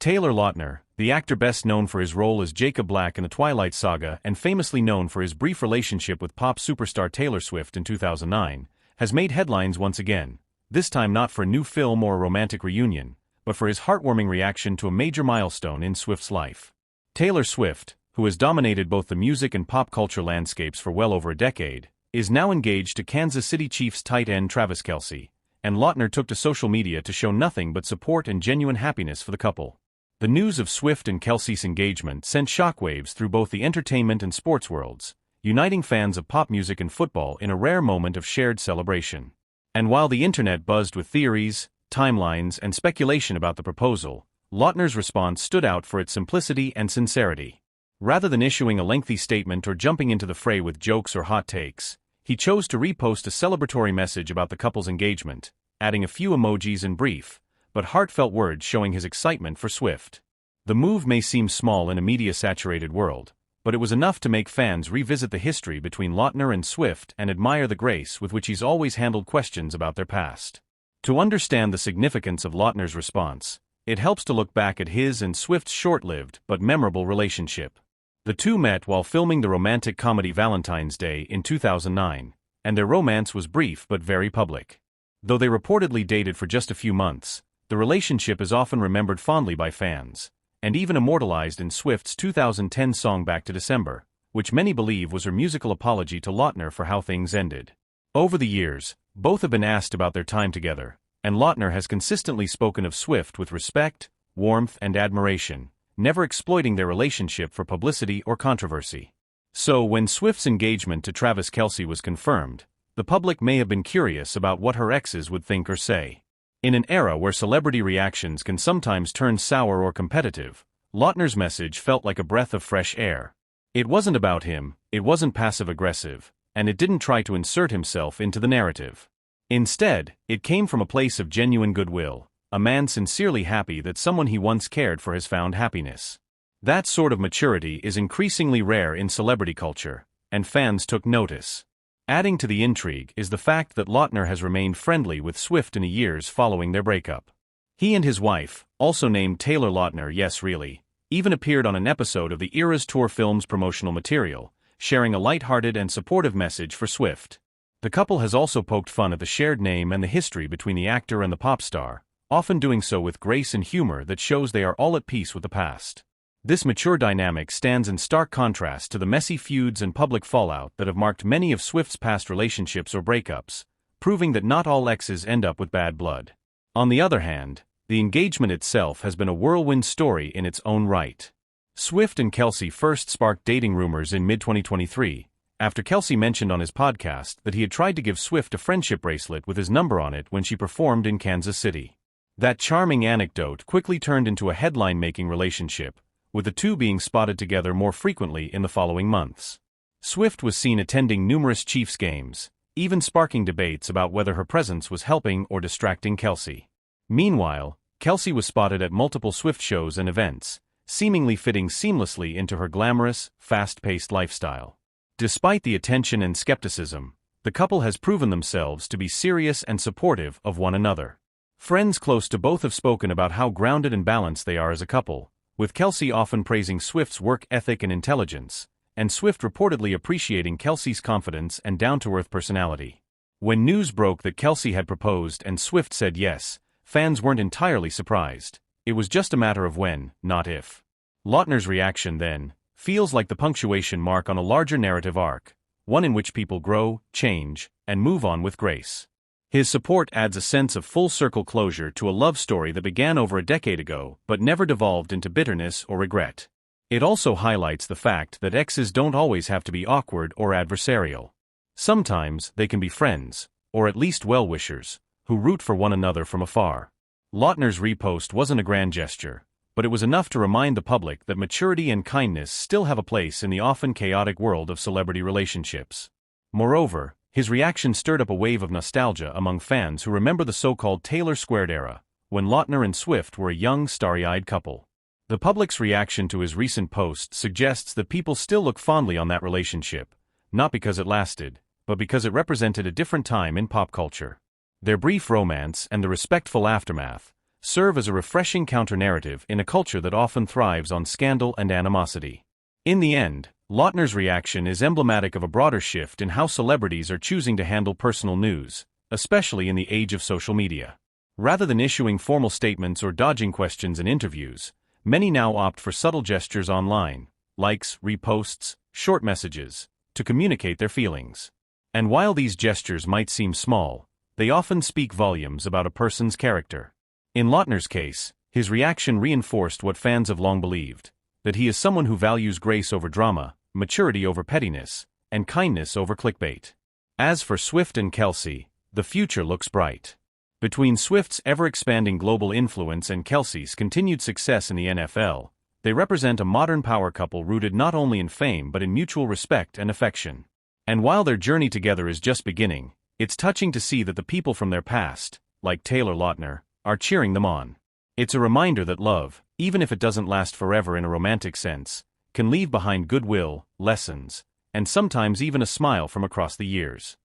Taylor Lautner, the actor best known for his role as Jacob Black in the Twilight Saga and famously known for his brief relationship with pop superstar Taylor Swift in 2009, has made headlines once again, this time not for a new film or a romantic reunion, but for his heartwarming reaction to a major milestone in Swift's life. Taylor Swift, who has dominated both the music and pop culture landscapes for well over a decade, is now engaged to Kansas City Chiefs tight end Travis Kelce, and Lautner took to social media to show nothing but support and genuine happiness for the couple. The news of Swift and Kelce's engagement sent shockwaves through both the entertainment and sports worlds, uniting fans of pop music and football in a rare moment of shared celebration. And while the internet buzzed with theories, timelines, and speculation about the proposal, Lautner's response stood out for its simplicity and sincerity. Rather than issuing a lengthy statement or jumping into the fray with jokes or hot takes, he chose to repost a celebratory message about the couple's engagement, adding a few emojis and brief, but heartfelt words showing his excitement for Swift. The move may seem small in a media-saturated world, but it was enough to make fans revisit the history between Lautner and Swift and admire the grace with which he's always handled questions about their past. To understand the significance of Lautner's response, it helps to look back at his and Swift's short-lived but memorable relationship. The two met while filming the romantic comedy Valentine's Day in 2009, and their romance was brief but very public. Though they reportedly dated for just a few months, the relationship is often remembered fondly by fans, and even immortalized in Swift's 2010 song Back to December, which many believe was her musical apology to Lautner for how things ended. Over the years, both have been asked about their time together, and Lautner has consistently spoken of Swift with respect, warmth, and admiration, never exploiting their relationship for publicity or controversy. So when Swift's engagement to Travis Kelce was confirmed, the public may have been curious about what her exes would think or say. In an era where celebrity reactions can sometimes turn sour or competitive, Lautner's message felt like a breath of fresh air. It wasn't about him, it wasn't passive-aggressive, and it didn't try to insert himself into the narrative. Instead, it came from a place of genuine goodwill, a man sincerely happy that someone he once cared for has found happiness. That sort of maturity is increasingly rare in celebrity culture, and fans took notice. Adding to the intrigue is the fact that Lautner has remained friendly with Swift in the years following their breakup. He and his wife, also named Taylor Lautner, yes really, even appeared on an episode of the Eras Tour film's promotional material, sharing a lighthearted and supportive message for Swift. The couple has also poked fun at the shared name and the history between the actor and the pop star, often doing so with grace and humor that shows they are all at peace with the past. This mature dynamic stands in stark contrast to the messy feuds and public fallout that have marked many of Swift's past relationships or breakups, proving that not all exes end up with bad blood. On the other hand, the engagement itself has been a whirlwind story in its own right. Swift and Kelce first sparked dating rumors in mid-2023, after Kelce mentioned on his podcast that he had tried to give Swift a friendship bracelet with his number on it when she performed in Kansas City. That charming anecdote quickly turned into a headline-making relationship, with the two being spotted together more frequently in the following months. Swift was seen attending numerous Chiefs games, even sparking debates about whether her presence was helping or distracting Kelce. Meanwhile, Kelce was spotted at multiple Swift shows and events, seemingly fitting seamlessly into her glamorous, fast-paced lifestyle. Despite the attention and skepticism, the couple has proven themselves to be serious and supportive of one another. Friends close to both have spoken about how grounded and balanced they are as a couple, with Kelce often praising Swift's work ethic and intelligence, and Swift reportedly appreciating Kelce's confidence and down-to-earth personality. When news broke that Kelce had proposed and Swift said yes, fans weren't entirely surprised. It was just a matter of when, not if. Lautner's reaction then feels like the punctuation mark on a larger narrative arc, one in which people grow, change, and move on with grace. His support adds a sense of full-circle closure to a love story that began over a decade ago but never devolved into bitterness or regret. It also highlights the fact that exes don't always have to be awkward or adversarial. Sometimes they can be friends, or at least well-wishers, who root for one another from afar. Lautner's repost wasn't a grand gesture, but it was enough to remind the public that maturity and kindness still have a place in the often chaotic world of celebrity relationships. Moreover, his reaction stirred up a wave of nostalgia among fans who remember the so-called Taylor Squared era, when Lautner and Swift were a young, starry-eyed couple. The public's reaction to his recent post suggests that people still look fondly on that relationship, not because it lasted, but because it represented a different time in pop culture. Their brief romance and the respectful aftermath, serve as a refreshing counter-narrative in a culture that often thrives on scandal and animosity. In the end, Lautner's reaction is emblematic of a broader shift in how celebrities are choosing to handle personal news, especially in the age of social media. Rather than issuing formal statements or dodging questions in interviews, many now opt for subtle gestures online, likes, reposts, short messages, to communicate their feelings. And while these gestures might seem small, they often speak volumes about a person's character. In Lautner's case, his reaction reinforced what fans have long believed, that he is someone who values grace over drama, maturity over pettiness, and kindness over clickbait. As for Swift and Kelce, the future looks bright. Between Swift's ever-expanding global influence and Kelce's continued success in the NFL, they represent a modern power couple rooted not only in fame but in mutual respect and affection. And while their journey together is just beginning, it's touching to see that the people from their past, like Taylor Lautner, are cheering them on. It's a reminder that love, even if it doesn't last forever in a romantic sense, can leave behind goodwill, lessons, and sometimes even a smile from across the years.